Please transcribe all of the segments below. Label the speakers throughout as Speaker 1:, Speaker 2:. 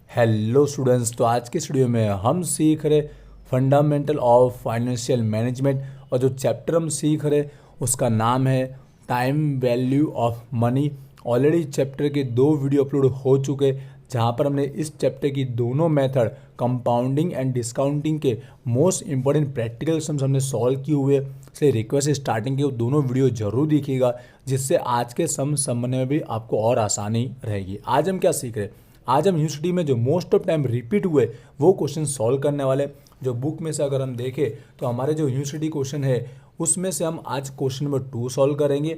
Speaker 1: Hello students, तो आज के स्टूडियो में हम सीख रहे फंडामेंटल ऑफ फाइनेंशियल मैनेजमेंट और जो चैप्टर हम सीख रहे उसका नाम है time value of money. Already chapter के 2 वीडियो अपलोड हो चुके जहाँ पर हमने इस चैप्टर की दोनों मेथड कंपाउंडिंग एंड डिस्काउंटिंग के मोस्ट इंपॉर्टेंट प्रैक्टिकल सम्स हमने सॉल्व किए हुए। इसलिए रिक्वेस्ट है स्टार्टिंग के दोनों वीडियो जरूर देखिएगा, जिससे आज के सम समझने में भी आपको और आसानी रहेगी। आज हम क्या सीख रहे हैं? आज हम यूनिवर्सिटी में जो मोस्ट ऑफ टाइम रिपीट हुए वो क्वेश्चन सॉल्व करने वाले। जो बुक में से अगर हम देखें तो हमारे जो यूनिवर्सिटी क्वेश्चन है उसमें से हम आज क्वेश्चन नंबर 2 सॉल्व करेंगे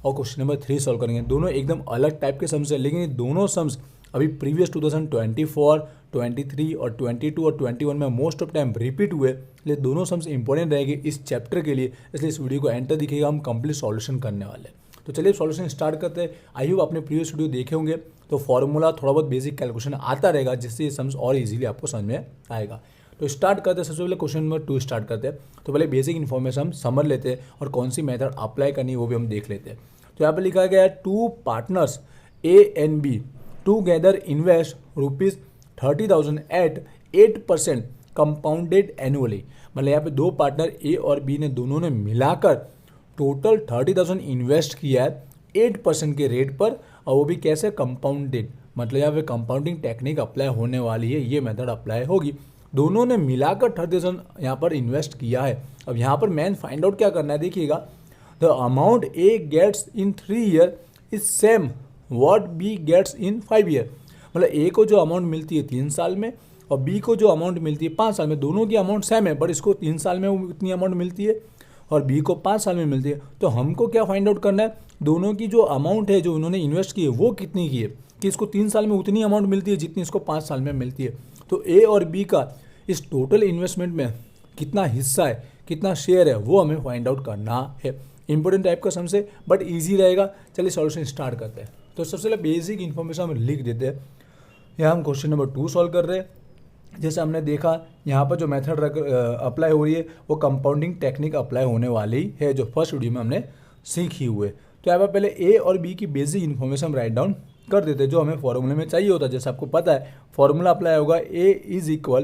Speaker 1: और क्वेश्चन नंबर 3 सॉल्व करेंगे। दोनों एकदम अलग टाइप के सम्स है, लेकिन ये दोनों सम्स अभी प्रीवियस 2024, 23 और 22 और 21 में मोस्ट ऑफ टाइम रिपीट हुए, इसलिए दोनों सम्स इंपॉर्टेंट रहेंगे इस चैप्टर के लिए। इसलिए इस वीडियो को एंड तक दिखेगा, हम कंप्लीट सॉल्यूशन करने वाले हैं। तो चलिए सॉल्यूशन स्टार्ट करते हैं। आई होप आपने प्रीवियस वीडियो देखे होंगे, तो फॉर्मूला थोड़ा बहुत बेसिक कैलकुलेशन आता रहेगा, जिससे ये सम्स और इजीली आपको समझ में आएगा। तो स्टार्ट करते हैं। सबसे पहले क्वेश्चन नंबर 2 स्टार्ट करते हैं। तो पहले बेसिक इन्फॉर्मेशन हम समझ लेते हैं और कौन सी मेथड अप्लाई करनी है वो भी हम देख लेते हैं। तो यहाँ पर लिखा गया है 2 partners A and B together invest ₹30,000 at 8% compounded annually. मतलब यहाँ पे 2 पार्टनर ए और बी ने दोनों ने मिलाकर टोटल 30,000 इन्वेस्ट किया है 8% के रेट पर, और वो भी कैसे? कंपाउंडेड। मतलब यहाँ पे कंपाउंडिंग टेक्निक अप्लाई होने वाली है, ये मेथड अप्लाई होगी। दोनों ने मिलाकर 30,000 यहाँ पर इन्वेस्ट किया है। अब यहाँ पर मैन फाइंड आउट क्या करना है, देखिएगा। The amount A gets in 3 year is same what B gets in 5 year. मतलब ए को जो अमाउंट मिलती है 3 साल में और बी को जो अमाउंट मिलती है 5 साल में, दोनों की अमाउंट सेम है, बट इसको 3 साल में उतनी अमाउंट मिलती है और बी को 5 साल में मिलती है। तो हमको क्या फाइंड आउट करना है, दोनों की जो अमाउंट है जो उन्होंने इन्वेस्ट की है वो कितनी की है, कि इसको 3 साल में उतनी अमाउंट मिलती है जितनी इसको 5 साल में मिलती है। तो ए और बी का इस टोटल इन्वेस्टमेंट में कितना हिस्सा है, कितना शेयर है, वो हमें फाइंड आउट करना है। इंपॉर्टेंट टाइप का सम से, बट ईजी रहेगा। चलिए सॉल्यूशन स्टार्ट करते हैं। तो सबसे पहले बेसिक इन्फॉर्मेशन हम लिख देते हैं। यहाँ हम क्वेश्चन नंबर 2 सॉल्व कर रहे हैं। जैसे हमने देखा यहाँ पर जो मेथड अप्लाई हो रही है वो कंपाउंडिंग टेक्निक अप्लाई होने वाली है, जो फर्स्ट वीडियो में हमने सीखी हुए। तो यहाँ पर पहले ए और बी की बेसिक इन्फॉर्मेशन हम राइट डाउन कर देते हैं, जो हमें फॉर्मूले में चाहिए होता है। जैसे आपको पता है फॉर्मूला अप्लाई होगा A is equal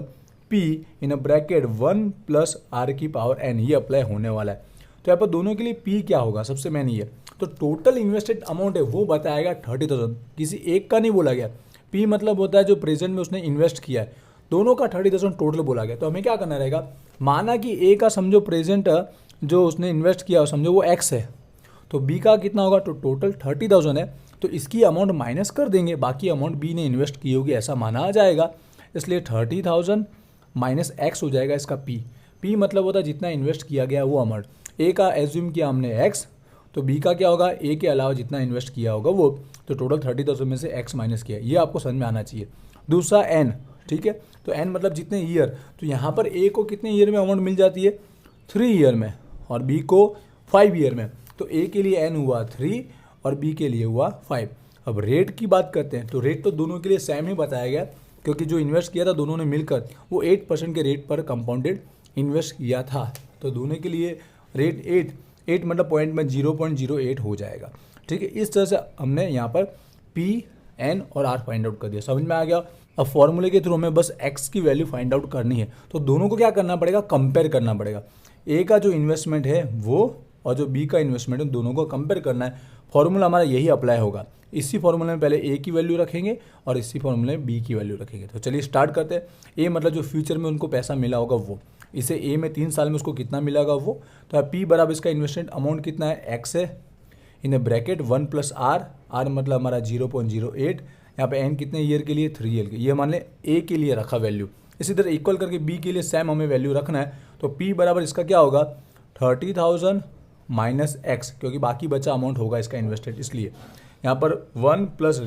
Speaker 1: P in a bracket 1 + r⁴n, ये अप्लाई होने वाला है। तो यहाँ पर दोनों के लिए पी क्या होगा, सबसे मेन ये। तो टोटल इन्वेस्टेड अमाउंट है वो बताएगा 30,000, किसी एक का नहीं बोला गया। पी मतलब होता है जो प्रेजेंट में उसने इन्वेस्ट किया है, दोनों का 30,000 टोटल बोला गया। तो हमें क्या करना रहेगा, माना कि ए का समझो प्रेजेंट जो उसने इन्वेस्ट किया समझो वो एक्स है, तो बी का कितना होगा, तो टोटल 30,000 है, तो इसकी अमाउंट माइनस कर देंगे, बाकी अमाउंट बी ने इन्वेस्ट की होगी ऐसा माना आ जाएगा। इसलिए 30,000 माइनस एक्स हो जाएगा इसका पी। पी मतलब होता है जितना इन्वेस्ट किया गया वो अमाउंट। ए का एज्यूम किया हमने एक्स, तो बी का क्या होगा, ए के अलावा जितना इन्वेस्ट किया होगा वो, तो टोटल 30,000 में से एक्स माइनस किया, ये आपको समझ में आना चाहिए। दूसरा एन, ठीक है, तो एन मतलब जितने ईयर, तो यहाँ पर ए को कितने ईयर में अमाउंट मिल जाती है, 3 ईयर में, और बी को 5 ईयर में। तो ए के लिए एन हुआ 3 और बी के लिए हुआ 5। अब रेट की बात करते हैं, तो रेट तो दोनों के लिए सेम ही बताया गया, क्योंकि जो इन्वेस्ट किया था दोनों ने मिलकर वो 8% के रेट पर कंपाउंडेड इन्वेस्ट किया था। तो दोनों के लिए रेट 8 मतलब पॉइंट में 0.08 हो जाएगा। ठीक है, इस तरह से हमने यहाँ पर पी, एन और आर फाइंड आउट कर दिया। समझ में आ गया। अब फॉर्मूले के थ्रू हमें बस एक्स की वैल्यू फाइंड आउट करनी है, तो दोनों को क्या करना पड़ेगा, कंपेयर करना पड़ेगा। ए का जो इन्वेस्टमेंट है वो और जो बी का इन्वेस्टमेंट है दोनों को कंपेयर करना है। फॉर्मूला हमारा यही अप्लाई होगा। इसी फॉर्मूले में पहले ए की वैल्यू रखेंगे और इसी फॉर्मूले में बी की वैल्यू रखेंगे। तो चलिए स्टार्ट करते हैं। ए मतलब जो फ्यूचर में उनको पैसा मिला होगा वो, इसे ए में 3 साल में उसको कितना मिलेगा वो, तो पी बराबर इसका इन्वेस्टमेंट अमाउंट कितना है, एक्स है, इन ब्रैकेट 1 + r मतलब हमारा 0.08, यहाँ पे एन कितने ईयर के लिए, 3 ईयर के, ये मान ले ए के लिए रखा वैल्यू। इसी तरह इक्वल करके बी के लिए सेम हमें वैल्यू रखना है। तो पी बराबर इसका क्या होगा, 30,000 माइनस एक्स, क्योंकि बाकी बचा अमाउंट होगा इसका इन्वेस्टेड, इसलिए यहाँ पर 1 +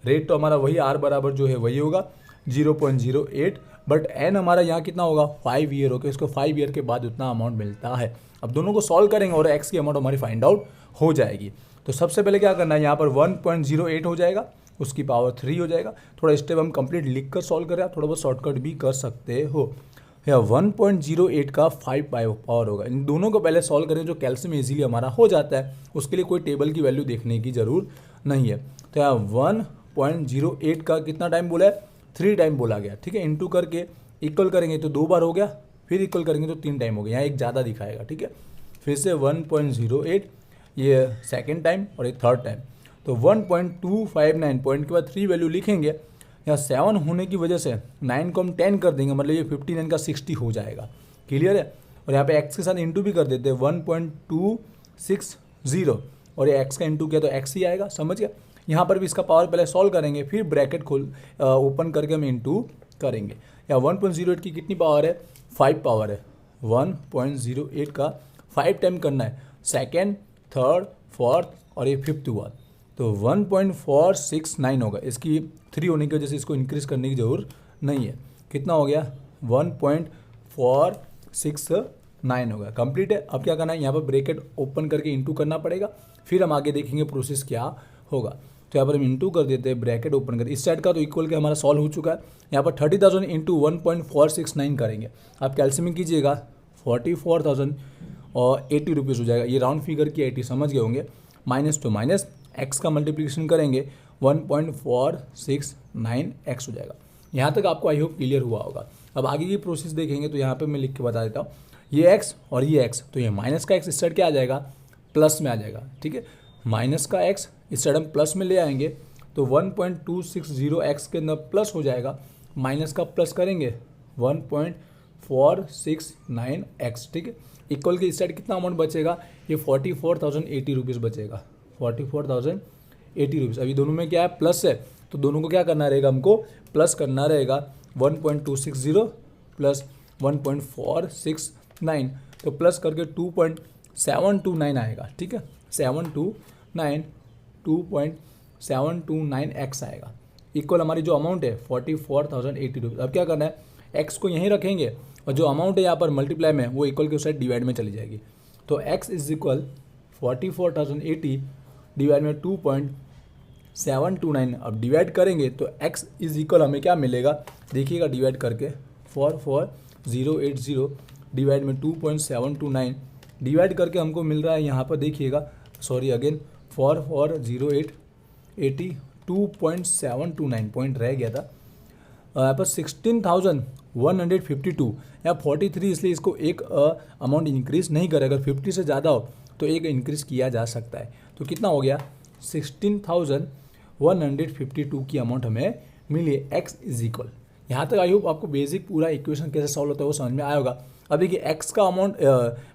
Speaker 1: रेट तो हमारा वही आर बराबर जो है वही होगा 0.08, बट एन हमारा यहाँ कितना होगा, 5 ईयर होगा, इसको 5 ईयर के बाद उतना अमाउंट मिलता है। अब दोनों को सॉल्व करेंगे और एक्स की अमाउंट हमारी फाइंड आउट हो जाएगी। तो सबसे पहले क्या करना है, यहाँ पर 1.08 हो जाएगा, उसकी पावर 3 हो जाएगा। थोड़ा स्टेप हम कंप्लीट लिख कर सॉल्व करें, आप थोड़ा बहुत शॉर्टकट भी कर सकते हो। या 1.08 का 5 पावर होगा। इन दोनों को पहले सॉल्व करें, जो कैल्शियम इजीली हमारा हो जाता है, उसके लिए कोई टेबल की वैल्यू देखने की जरूरत नहीं है। तो यहाँ 1.08 का कितना टाइम बोला है, 3 टाइम बोला गया, ठीक है। इंटू करके इक्वल करेंगे तो 2 बार हो गया, फिर इक्वल करेंगे तो 3 टाइम हो गया, यहाँ एक ज़्यादा दिखाएगा, ठीक है। फिर से 1.08 ये सेकेंड टाइम और ये थर्ड टाइम, तो 1.259 पॉइंट के बाद 3 वैल्यू लिखेंगे। यहाँ 7 होने की वजह से 9 को हम 10 कर देंगे, मतलब ये 59 का 60 हो जाएगा, क्लियर है। और यहाँ पे x के साथ इंटू भी कर देते हैं 1.260 और ये x का इंटू किया तो x ही आएगा, समझ गया। यहाँ पर भी इसका पावर पहले सॉल्व करेंगे, फिर ब्रैकेट ओपन करके हम इंटू करेंगे। या 1.08 की कितनी पावर है, 5 पावर है। 1.08 का 5 टाइम करना है, सेकेंड, थर्ड, फोर्थ और ये फिफ्थ हुआ, तो 1.469 होगा। इसकी 3 होने की वजह से इसको इंक्रीज करने की जरूरत नहीं है। कितना हो गया, 1.469 होगा, कंप्लीट है। अब क्या करना है, यहाँ पर ब्रैकेट ओपन करके इंटू करना पड़ेगा, फिर हम आगे देखेंगे प्रोसेस क्या होगा। तो यहाँ पर हम इंटू कर देते हैं, ब्रैकेट ओपन कर, इस साइड का तो इक्वल के हमारा सॉल्व हो चुका है। यहाँ पर 30,000 इंटू 1.469 करेंगे, आप कैल्सियम कीजिएगा 44,000 और 80 रुपीज़ हो जाएगा। ये राउंड फिगर की 80 समझ गए होंगे। माइनस टू माइनस एक्स का मल्टीप्लिकेशन करेंगे 1.469 एक्स हो जाएगा। यहाँ तक आपको आई होप क्लियर हुआ होगा। अब आगे की प्रोसेस देखेंगे तो यहाँ पे मैं लिख के बता देता हूँ, ये एक्स और ये एक्स, तो ये माइनस का एक्स इस साइड क्या आ जाएगा, प्लस में आ जाएगा, ठीक है। माइनस का एक्स इस साइड हम प्लस में ले आएंगे तो 1.260 एक्स के अंदर प्लस हो जाएगा, माइनस का प्लस करेंगे 1.469 एक्स, ठीक है। इक्वल के इस साइड कितना अमाउंट बचेगा, ये 44,080 रुपीज़ बचेगा, 44,080 रुपीज़। अभी दोनों में क्या है, प्लस है, तो दोनों को क्या करना रहेगा, हमको प्लस करना रहेगा। 1.260 प्लस 1.469, तो प्लस करके 2.729 आएगा, ठीक है। 2.729 एक्स आएगा। इक्वल हमारी जो अमाउंट है 44,080 रुपीज़। अब क्या करना है, एक्स को यहीं रखेंगे और जो अमाउंट है यहाँ पर मल्टीप्लाई में वो इक्वल के उस साइड डिवाइड में चली जाएगी। तो x इज इक्वल 44,080 डिवाइड में 2.729। अब डिवाइड करेंगे तो x इज इक्वल हमें क्या मिलेगा, देखिएगा डिवाइड करके 44,080 डिवाइड में 2.729 डिवाइड करके हमको मिल रहा है यहाँ पर, देखिएगा सॉरी अगेन 44,080 2.729 पॉइंट रह गया था यहाँ पर 16,152 या 43, इसलिए इसको एक अमाउंट इंक्रीज नहीं करे। अगर 50 से ज़्यादा हो तो एक इंक्रीज किया जा सकता है। तो कितना हो गया, 16,152 की अमाउंट हमें मिली है। एक्स इज इक्वल, यहाँ तक आई होप आपको बेसिक पूरा इक्वेशन कैसे सॉल्व होता है वो समझ में आया होगा। अब देखिए एक्स का अमाउंट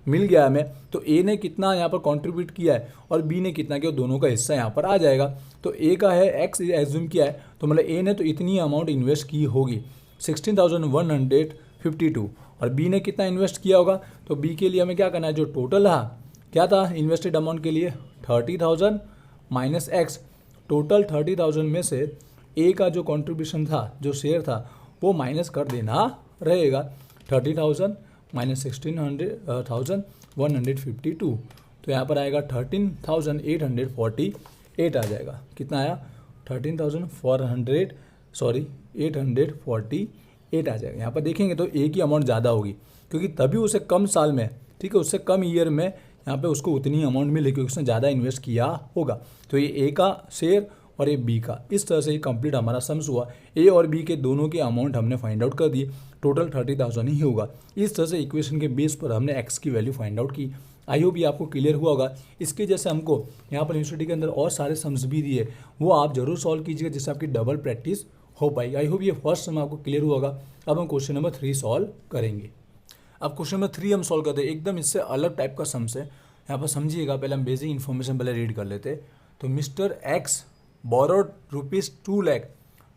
Speaker 1: मिल गया हमें, तो ए ने कितना यहाँ पर कंट्रीब्यूट किया है और बी ने कितना किया, दोनों का हिस्सा यहाँ पर आ जाएगा। तो ए का है एक्स एज्यूम किया है, तो मतलब ए ने तो इतनी अमाउंट इन्वेस्ट की होगी 16,152 और बी ने कितना इन्वेस्ट किया होगा। तो बी के लिए हमें क्या करना है, जो टोटल था क्या था इन्वेस्टेड अमाउंट के लिए 30,000 माइनस एक्स, टोटल 30,000 में से ए का जो कंट्रीब्यूशन था, जो शेयर था, वो माइनस कर देना रहेगा। 30,000 माइनस 16,152, तो यहाँ पर आएगा 13,848 आ जाएगा। कितना आया, 848 आ जाएगा। यहाँ पर देखेंगे तो ए की अमाउंट ज़्यादा होगी, क्योंकि तभी उसे कम साल में, ठीक है, उससे कम ईयर में यहाँ पे उसको उतनी अमाउंट मिले क्योंकि उसने ज़्यादा इन्वेस्ट किया होगा। तो ये ए का शेयर और ये बी का, इस तरह से ये कंप्लीट हमारा सम्स हुआ। ए और बी के दोनों के अमाउंट हमने फाइंड आउट कर दिए, टोटल 30,000 ही होगा। इस तरह से इक्वेशन के बेस पर हमने एक्स की वैल्यू फाइंड आउट की। आई होप ये आपको क्लियर हुआ होगा। इसके जैसे हमको यहाँ पर यूनिवर्सिटी के अंदर और सारे सम्स भी दिए, वो आप जरूर सॉल्व कीजिएगा जिससे आपकी डबल प्रैक्टिस हो पाएगी। आई होप ये फर्स्ट सम आपको क्लियर हुआ होगा। अब हम क्वेश्चन नंबर 3 सॉल्व करेंगे। अब क्वेश्चन नंबर 3 हम सॉल्व करते हैं, एकदम इससे अलग टाइप का सम्स है। यहाँ पर समझिएगा, पहले हम बेसिक इन्फॉर्मेशन पहले रीड कर लेते। तो mister X borrowed ₹2 lakh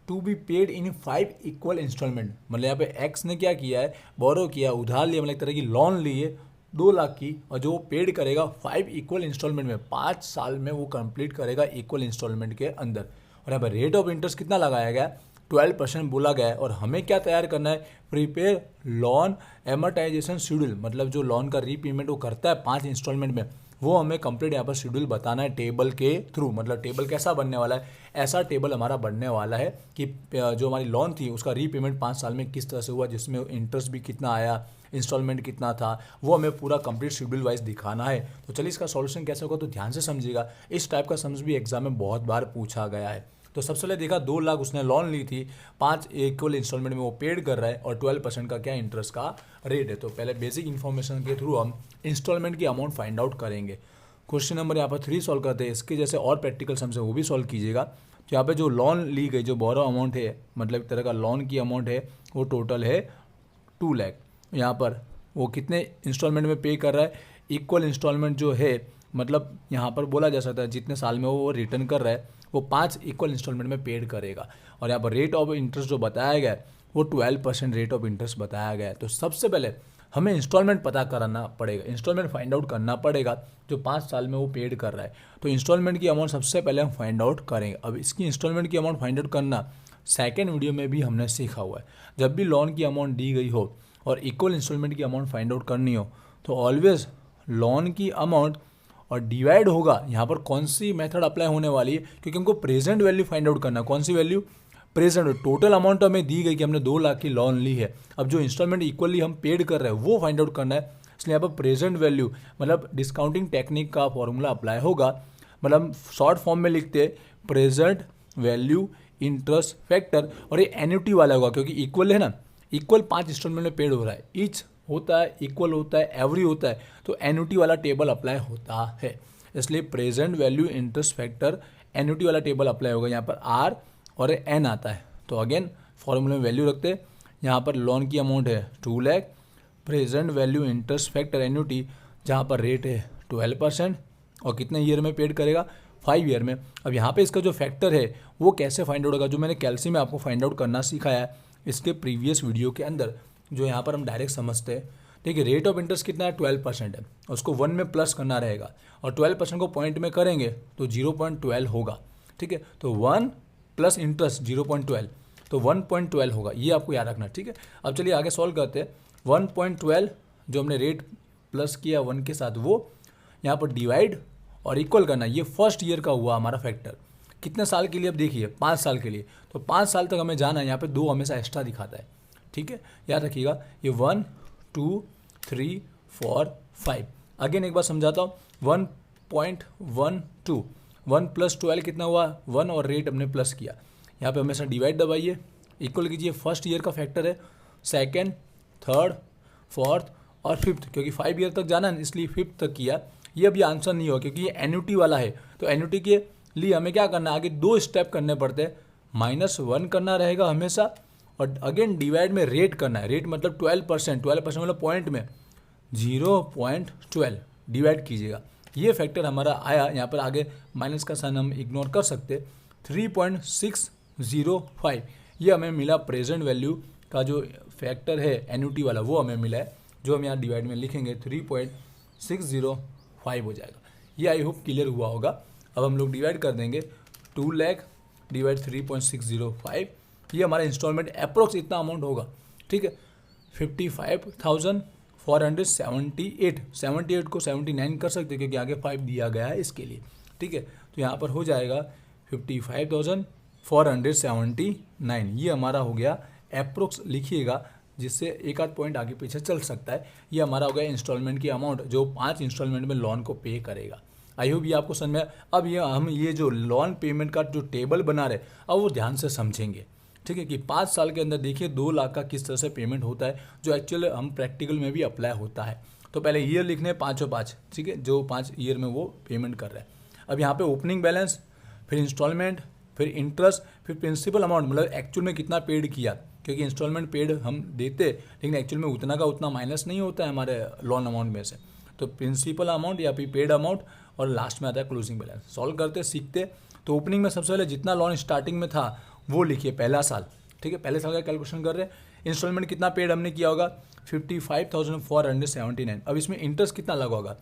Speaker 1: to be paid in 5 equal instalment. मतलब यहाँ पे एक्स ने क्या किया है, बोरो किया, उधार लिया, मतलब एक तरह की लोन लिए 2 लाख की, और जो वो पेड करेगा 5 इक्वल इंस्टॉलमेंट में, 5 साल में वो कंप्लीट करेगा इक्वल इंस्टॉलमेंट के अंदर। और यहाँ पर रेट ऑफ इंटरेस्ट कितना लगाया गया, 12% बोला गया है। और हमें क्या तैयार करना है, प्रीपेयर लोन एमोर्टाइजेशन शेड्यूल, मतलब जो लोन का रीपेमेंट वो करता है 5 इंस्टॉलमेंट में, वो हमें कंप्लीट यहाँ पर शेड्यूल बताना है टेबल के थ्रू। मतलब टेबल कैसा बनने वाला है, ऐसा टेबल हमारा बनने वाला है कि जो हमारी लोन थी उसका रीपेमेंट 5 साल में किस तरह से हुआ, जिसमें इंटरेस्ट भी कितना आया, इंस्टॉलमेंट कितना था, वो हमें पूरा कंप्लीट शेड्यूल वाइज दिखाना है। तो चलिए इसका सॉल्यूशन कैसे होगा तो ध्यान से समझिएगा। इस टाइप का सम्स भी एग्जाम में बहुत बार पूछा गया है। तो सबसे पहले देखा 2 लाख उसने लोन ली थी, 5 इक्वल इंस्टॉलमेंट में वो पेड कर रहा है और 12% का क्या इंटरेस्ट का रेट है। तो पहले बेसिक इन्फॉर्मेशन के थ्रू हम इंस्टॉलमेंट की अमाउंट फाइंड आउट करेंगे। क्वेश्चन नंबर यहाँ पर 3 सॉल्व करते हैं, इसके जैसे और प्रैक्टिकल सम्स है वो भी सॉल्व कीजिएगा। तो यहाँ पे जो लोन ली गई, जो बोरो अमाउंट है, मतलब एक तरह का लोन की अमाउंट है, वो टोटल है 2 लाख। यहाँ पर वो कितने इंस्टॉलमेंट में पे कर रहा है, इक्वल इंस्टॉलमेंट जो है, मतलब यहाँ पर बोला जा सकता है जितने साल में वो रिटर्न कर रहा है वो 5 इक्वल इंस्टॉलमेंट में पेड करेगा। और यहाँ पर रेट ऑफ इंटरेस्ट जो बताया गया है वो 12% रेट ऑफ इंटरेस्ट बताया गया है। तो सबसे पहले हमें इंस्टॉलमेंट पता करना पड़ेगा, इंस्टॉलमेंट फाइंड आउट करना पड़ेगा जो 5 साल में वो पेड कर रहा है। तो इंस्टॉलमेंट की अमाउंट सबसे पहले हम फाइंड आउट करेंगे। अब इसकी इंस्टॉलमेंट की अमाउंट फाइंड आउट करना सेकेंड वीडियो में भी हमने सीखा हुआ है। जब भी लोन की अमाउंट दी गई हो और इक्वल इंस्टॉलमेंट की अमाउंट फाइंड आउट करनी हो तो ऑलवेज लोन की अमाउंट और डिवाइड होगा। यहाँ पर कौन सी मेथड अप्लाई होने वाली है, क्योंकि हमको प्रेजेंट वैल्यू फाइंड आउट करना है। कौन सी वैल्यू, प्रेजेंट। टोटल अमाउंट हमें दी गई कि हमने 2 लाख की लोन ली है, अब जो इंस्टॉलमेंट इक्वली हम पेड कर रहे हैं वो फाइंड आउट करना है। इसलिए यहाँ पर प्रेजेंट वैल्यू मतलब डिस्काउंटिंग टेक्निक का फॉर्मूला अप्लाई होगा। मतलब शॉर्ट फॉर्म में लिखते प्रेजेंट वैल्यू इंटरेस्ट फैक्टर, और ये एन्युटी वाला होगा क्योंकि इक्वल है ना, इक्वल 5 इंस्टॉलमेंट में पेड हो रहा है, ईच होता है, इक्वल होता है, एवरी होता है, तो एन्युटी वाला टेबल अप्लाई होता है। इसलिए present value interest factor annuity वाला टेबल अप्लाई होगा। यहाँ पर आर और एन आता है। तो अगेन फॉर्मूले में वैल्यू रखते हैं। यहाँ पर लोन की अमाउंट है 2 lakh, present value interest factor annuity जहाँ पर रेट है 12% और कितने ईयर में पेड करेगा, 5 ईयर में। अब यहाँ पे इसका जो फैक्टर है वो कैसे फाइंड आउट होगा, जो मैंने कैल्सी में आपको फाइंड आउट करना सिखाया है इसके प्रीवियस वीडियो के अंदर, जो यहाँ पर हम डायरेक्ट समझते हैं। ठीक है, रेट ऑफ इंटरेस्ट कितना है, 12% है, उसको 1 में प्लस करना रहेगा और 12% को पॉइंट में करेंगे तो 0.12 होगा। ठीक है, तो 1 प्लस इंटरेस्ट 0.12, तो 1.12 होगा, ये आपको याद रखना। ठीक है, अब चलिए आगे सॉल्व करते हैं। 1.12 जो हमने रेट प्लस किया 1 के साथ, वो यहाँ पर डिवाइड और इक्वल करना, ये फर्स्ट ईयर का हुआ हमारा फैक्टर। कितने साल के लिए, अब देखिए 5 साल के लिए, तो 5 साल तक हमें जाना है। यहाँ पे 2 हमेशा एक्स्ट्रा दिखाता है। ठीक है, याद रखिएगा, ये 1 2 3 4 5। अगेन एक बार समझाता हूँ, 1.12, 1 + 12 कितना हुआ, 1 और रेट हमने प्लस किया। यहाँ पे हमेशा डिवाइड दबाइए, इक्वल कीजिए, फर्स्ट ईयर का फैक्टर है, सेकेंड, थर्ड, फोर्थ और फिफ्थ, क्योंकि 5 ईयर तक जाना है इसलिए 5th तक किया। ये अभी आंसर नहीं होगा क्योंकि ये एन्युटी वाला है। तो एन्युटी के लिए हमें क्या करना है, आगे 2 स्टेप करने पड़ते हैं। -1 करना रहेगा हमेशा और अगेन डिवाइड में रेट करना है। रेट मतलब 12%, 12% मतलब पॉइंट में 0.12 डिवाइड कीजिएगा। ये फैक्टर हमारा आया। यहाँ पर आगे माइनस का साइन हम इग्नोर कर सकते। 3.605 ये हमें मिला प्रेजेंट वैल्यू का जो फैक्टर है एन्युटी वाला, वो हमें मिला है, जो हम यहाँ डिवाइड में लिखेंगे 3.605 हो जाएगा। ये आई होप क्लियर हुआ होगा। अब हम लोग डिवाइड कर देंगे, 2 लाख डिवाइड 3.605, ये हमारा इंस्टॉलमेंट अप्रोक्स इतना अमाउंट होगा। ठीक है, 55,478, 78 को 79 कर सकते क्योंकि आगे 5 दिया गया है इसके लिए। ठीक है, तो यहाँ पर हो जाएगा 55,479, ये हमारा हो गया अप्रोक्स, लिखिएगा जिससे एक आध पॉइंट आगे पीछे चल सकता है। ये हमारा हो गया इंस्टॉलमेंट की अमाउंट जो 5 इंस्टॉलमेंट में लोन को पे करेगा। आई होप ये आपको समझ में। अब ये हम ये जो लोन पेमेंट का जो टेबल बना रहे अब वो ध्यान से समझेंगे। ठीक है, कि 5 साल के अंदर देखिए 2 लाख का किस तरह से पेमेंट होता है, जो एक्चुअली हम प्रैक्टिकल में भी अप्लाई होता है। तो पहले ईयर लिखने 5 ठीक है, जो 5 ईयर में वो पेमेंट कर रहा है। अब यहाँ पे ओपनिंग बैलेंस, फिर इंस्टॉलमेंट, फिर इंटरेस्ट, फिर प्रिंसिपल अमाउंट, मतलब एक्चुअल में कितना पेड किया, क्योंकि इंस्टॉलमेंट पेड हम देते लेकिन एक्चुअल में उतना का उतना माइनस नहीं होता है हमारे लोन अमाउंट में से। तो प्रिंसिपल अमाउंट या फिर पेड अमाउंट और लास्ट में आता है क्लोजिंग बैलेंस। सॉल्व करते सीखते। तो ओपनिंग में सबसे पहले जितना लोन स्टार्टिंग में था वो लिखिए, पहला साल। ठीक है, पहले साल का कैलकुलेशन कर रहे हैं। इंस्टॉलमेंट कितना पेड हमने किया होगा, 55,479। अब इसमें इंटरेस्ट कितना लगा होगा,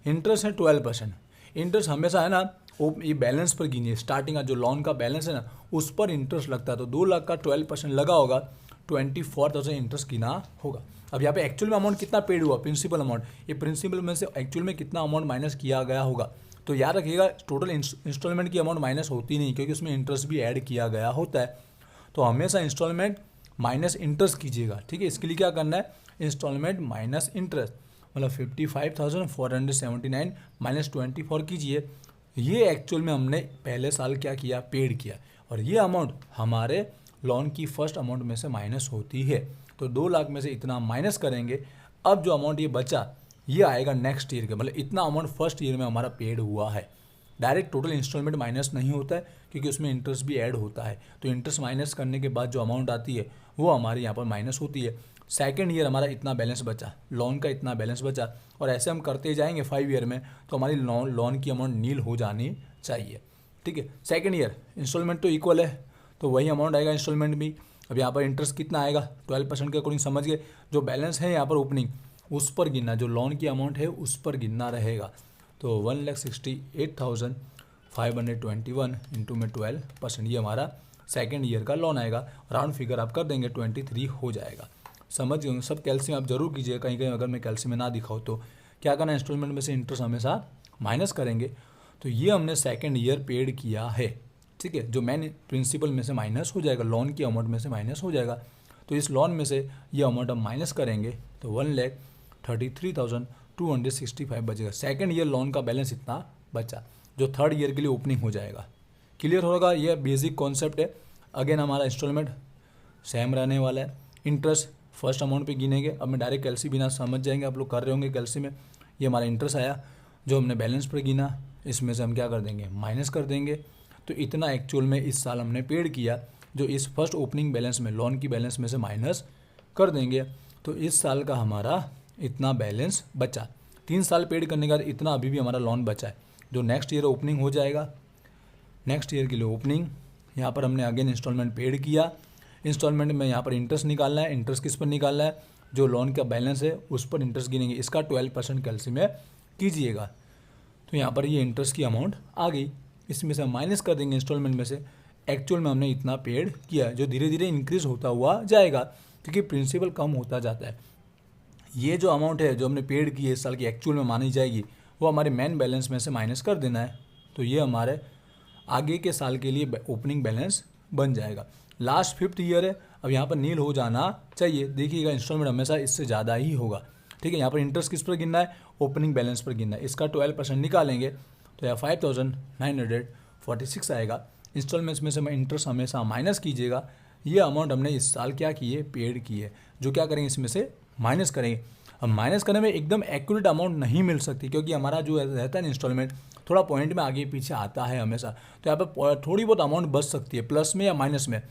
Speaker 1: इंटरेस्ट है 12%। इंटरेस्ट हमेशा है ना, वो ये बैलेंस पर गिनिए, स्टार्टिंग का जो लोन का बैलेंस है ना उस पर इंटरेस्ट लगता है। तो 2 लाख का 12% लगा होगा, 24,000 इंटरेस्ट गिना होगा। अब यहाँ पे एक्चुअल में अमाउंट कितना पेड हुआ, प्रिंसिपल अमाउंट, ये प्रिंसिपल में से एक्चुअल में कितना अमाउंट माइनस किया गया होगा। तो याद रखिएगा टोटल इंस्टॉलमेंट की अमाउंट माइनस होती नहीं, क्योंकि उसमें इंटरेस्ट भी ऐड किया गया होता है। तो हमेशा इंस्टॉलमेंट माइनस इंटरेस्ट कीजिएगा। ठीक है, इसके लिए क्या करना है, इंस्टॉलमेंट माइनस इंटरेस्ट, मतलब 55,479 -24 कीजिए। ये एक्चुअल में हमने पहले साल क्या किया, पेड किया, और ये अमाउंट हमारे लोन की फर्स्ट अमाउंट में से माइनस होती है। तो 2 लाख में से इतना माइनस करेंगे। अब जो अमाउंट ये बचा ये आएगा नेक्स्ट ईयर के, मतलब इतना अमाउंट फर्स्ट ईयर में हमारा पेड हुआ है। डायरेक्ट टोटल इंस्टॉलमेंट माइनस नहीं होता है क्योंकि उसमें इंटरेस्ट भी ऐड होता है। तो इंटरेस्ट माइनस करने के बाद जो अमाउंट आती है वो हमारे यहाँ पर माइनस होती है। सेकेंड ईयर हमारा इतना बैलेंस बचा, लोन का इतना बैलेंस बचा, और ऐसे हम करते जाएंगे 5 ईयर में, तो हमारी लोन की अमाउंट नील हो जानी चाहिए। ठीक है, सेकेंड ईयर इंस्टॉलमेंट तो इक्वल है तो वही अमाउंट आएगा इंस्टॉलमेंट भी। अब यहाँ पर इंटरेस्ट कितना आएगा 12% के अकॉर्डिंग समझ गए। जो बैलेंस है यहाँ पर ओपनिंग उस पर गिनना, जो लोन की अमाउंट है उस पर गिनना रहेगा। तो 1,68,521 इंटू में 12%, ये हमारा सेकेंड ईयर का लोन आएगा। राउंड फिगर आप कर देंगे 23 हो जाएगा। समझ गए, सब कैल्शियम आप जरूर कीजिए। कहीं कहीं अगर मैं कैल्शियम में ना दिखाऊँ तो क्या करना है, इंस्टॉलमेंट में से इंटरेस्ट हमेशा माइनस करेंगे। तो ये हमने सेकेंड ईयर पेड किया है। ठीक है, जो मेन प्रिंसिपल में से माइनस हो जाएगा, लोन की अमाउंट में से माइनस हो जाएगा। तो इस लोन में से ये अमाउंट हम माइनस करेंगे तो 1,33,265 बचेगा। सेकेंड ईयर लोन का बैलेंस इतना बचा जो थर्ड ईयर के लिए ओपनिंग हो जाएगा। क्लियर होगा, ये बेसिक कॉन्सेप्ट है। अगेन हमारा इंस्टॉलमेंट सेम रहने वाला है, इंटरेस्ट फर्स्ट अमाउंट पे गिनेंगे। अब मैं डायरेक्ट कैल्सी बिना समझ जाएंगे, आप लोग कर रहे होंगे कैल्सी में। ये हमारा इंटरेस्ट आया जो हमने बैलेंस पर गिना, इसमें से हम क्या कर देंगे, माइनस कर देंगे। तो इतना एक्चुअल में इस साल हमने पेड किया जो इस फर्स्ट ओपनिंग बैलेंस में, लोन की बैलेंस में से माइनस कर देंगे। तो इस साल का हमारा इतना बैलेंस बचा। 3 साल पेड करने के बाद इतना अभी भी हमारा लोन बचा है जो नेक्स्ट ईयर ओपनिंग हो जाएगा। नेक्स्ट ईयर के लिए ओपनिंग, यहाँ पर हमने अगेन इंस्टॉलमेंट पेड किया। इंस्टॉलमेंट में यहाँ पर इंटरेस्ट निकालना है। इंटरेस्ट किस पर निकालना है, जो लोन का बैलेंस है उस पर इंटरेस्ट गिनेंगे। इसका 12% कैल्सी में कीजिएगा। तो यहाँ पर ये इंटरेस्ट की अमाउंट आ गई, इसमें से माइनस कर देंगे इंस्टॉलमेंट में से। एक्चुअल में हमने इतना पेड किया जो धीरे धीरे इंक्रीज होता हुआ जाएगा क्योंकि प्रिंसिपल कम होता जाता है। ये जो अमाउंट है जो हमने पेड की है इस साल की एक्चुअल में मानी जाएगी, वो हमारे मेन बैलेंस में से माइनस कर देना है। तो ये हमारे आगे के साल के लिए ओपनिंग बैलेंस बन जाएगा। लास्ट 5th ईयर है, अब यहाँ पर नील हो जाना चाहिए। देखिएगा इंस्टॉलमेंट हमेशा इससे ज़्यादा ही होगा। ठीक है, यहाँ पर इंटरेस्ट किस पर गिनना है, ओपनिंग बैलेंस पर गिनना है। इसका 12% निकालेंगे तो यह 5,946 आएगा। इंस्टॉलमेंट्स में से मैं इंटरेस्ट हमेशा माइनस कीजिएगा। ये अमाउंट हमने इस साल क्या की है, पेड की है, जो क्या करेंगे इसमें से माइनस करेंगे। अब माइनस करने में एकदम एक्यूरेट अमाउंट नहीं मिल सकती क्योंकि हमारा जो रहता है ना इंस्टॉलमेंट थोड़ा पॉइंट में आगे पीछे आता है हमेशा। तो यहाँ पर थोड़ी बहुत अमाउंट बच सकती है, प्लस में या माइनस में।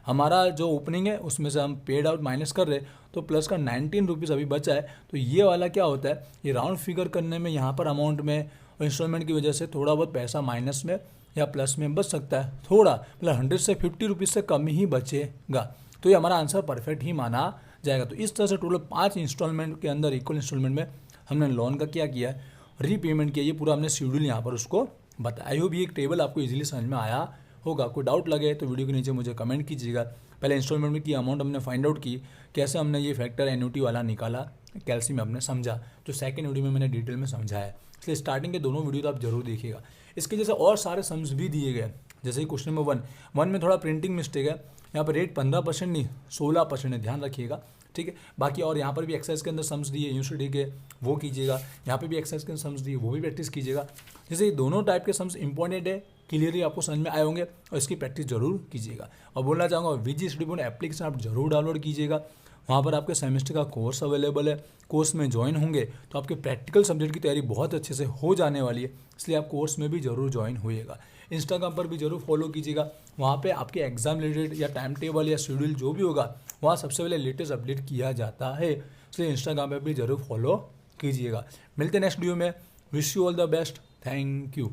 Speaker 1: हमारा जो ओपनिंग है उसमें से हम पेड आउट माइनस कर रहे तो प्लस का 19 रुपीज़ अभी बचा है। तो ये वाला क्या होता है, ये राउंड फिगर करने में यहाँ पर अमाउंट में और इंस्टॉलमेंट की वजह से थोड़ा बहुत पैसा माइनस में या प्लस में बच सकता है। थोड़ा मतलब 100 से 50 रुपीज़ से कम ही बचेगा। तो ये हमारा आंसर परफेक्ट ही माना जाएगा। तो इस तरह से टोटल 5 इंस्टॉलमेंट के अंदर इक्वल इंस्टॉलमेंट में हमने लोन का क्या किया है, रीपेमेंट किया। ये पूरा हमने शेड्यूल यहाँ पर उसको बताया। आई होप ये एक टेबल आपको इजीली समझ में आया होगा। कोई डाउट लगे तो वीडियो के नीचे मुझे कमेंट कीजिएगा। पहले इंस्टॉलमेंट में की अमाउंट हमने फाइंड आउट की, कैसे हमने ये फैक्टर एन्युटी वाला निकाला, कैल्सी में हमने समझा, जो सेकंड वीडियो में मैंने डिटेल में समझाया है। इसलिए स्टार्टिंग के दोनों वीडियो तो आप जरूर देखिएगा। इसके जैसे और सारे सम्स भी दिए गए, जैसे कि क्वेश्चन नंबर 1 में थोड़ा प्रिंटिंग मिस्टेक है। यहाँ पर रेट 15% नहीं 16% है, ध्यान रखिएगा। ठीक है, बाकी और यहाँ पर भी एक्सरसाइज के अंदर सम्स दिए यूनिवर्सिटी के, वो कीजिएगा। यहाँ पे भी एक्सरसाइज के अंदर सम्स दिए, वो भी प्रैक्टिस कीजिएगा। जैसे ये दोनों टाइप के सम्स इंपॉर्टेंट है, क्लियरली आपको समझ में आए होंगे और इसकी प्रैक्टिस जरूर कीजिएगा। और बोलना चाहूँगा वीजी स्टडी पॉइंट एप्लीकेशन आप जरूर डाउनलोड कीजिएगा। वहाँ पर आपके सेमेस्टर का कोर्स अवेलेबल है। कोर्स में ज्वाइन होंगे तो आपके प्रैक्टिकल सब्जेक्ट की तैयारी बहुत अच्छे से हो जाने वाली है, इसलिए आप कोर्स में भी जरूर ज्वाइन होइएगा। इंस्टाग्राम पर भी जरूर फॉलो कीजिएगा। वहाँ पे आपके एग्जाम रिलेटेड या टाइम टेबल या शेड्यूल जो भी होगा वहाँ सबसे पहले लेटेस्ट अपडेट किया जाता है, इसलिए इंस्टाग्राम पर भी जरूर फॉलो कीजिएगा। मिलते हैं नेक्स्ट वीडियो में। Wish you all the best. Thank you.